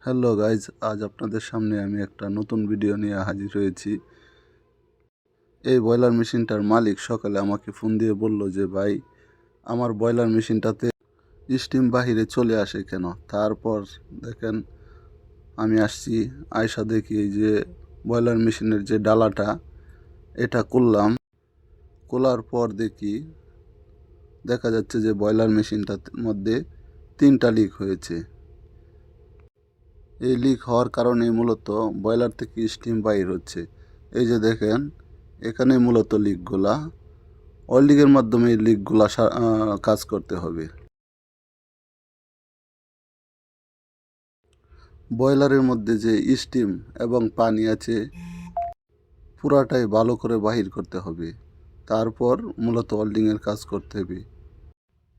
Hello guys, আজ আপনাদের সামনে আমি একটা নতুন ভিডিও নিয়ে হাজির হয়েছি। এই বয়লার মেশিনটার মালিক সকালে আমাকে ফোন দিয়ে বলল যে ভাই, আমার বয়লার মেশিনটাতে স্টিম বাহিরে চলে আসে কেন। তারপর দেখেন আমি আসছি, আয়সা দেখি এই যে বয়লার মেশিনের যে ডালাটা এটা খুললাম। খোলার পর দেখা যাচ্ছে যে বয়লার মেশিনটার মধ্যে 3টা লিক হয়েছে। এই লিক হওয়ার কারণে মূলত বয়লার থেকে স্টিম বাইর হচ্ছে। এই যে দেখেন, এখানে মূলত লিকগুলা, ওয়েল্ডিংয়ের মাধ্যমে এই লিকগুলা কাজ করতে হবে। বয়লারের মধ্যে যে স্টিম এবং পানি আছে পুরাটাই ভালো করে বাহির করতে হবে, তারপর মূলত ওয়েল্ডিংয়ের কাজ করতে হবে।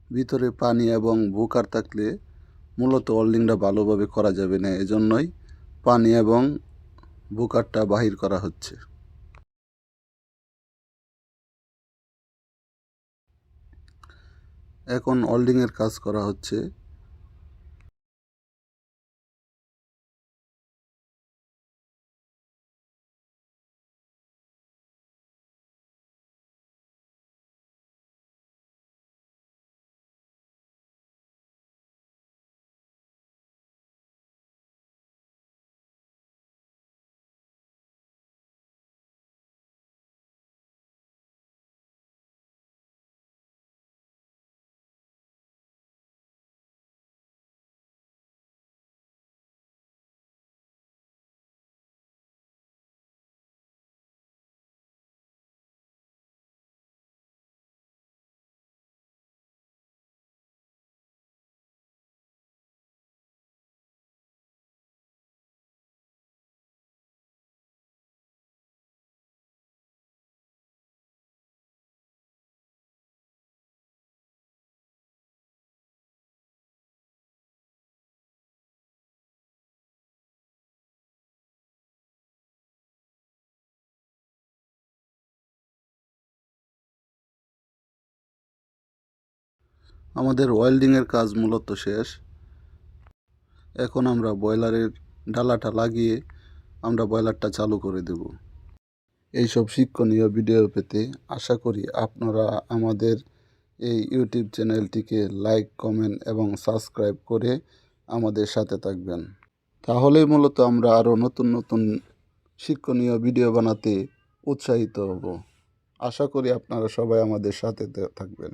ভিতরে পানি এবং বুকার থাকলে মূলত ওয়েল্ডিংটা ভালোভাবে করা যাবে না, এজন্যই পানি এবং বুকারটা বাহির করা হচ্ছে। এখন ওয়েল্ডিংয়ের কাজ করা হচ্ছে। আমাদের ওয়েল্ডিংয়ের কাজ মূলত শেষ। এখন আমরা বয়লারের ডালাটা লাগিয়ে আমরা বয়লারটা চালু করে দেব। এইসব শিক্ষণীয় ভিডিও পেতে আশা করি আপনারা আমাদের এই ইউটিউব চ্যানেলটিকে লাইক, কমেন্ট এবং সাবস্ক্রাইব করে আমাদের সাথে থাকবেন। তাহলেই মূলত আমরা আরও নতুন নতুন শিক্ষণীয় ভিডিও বানাতে উৎসাহিত হব। আশা করি আপনারা সবাই আমাদের সাথে থাকবেন।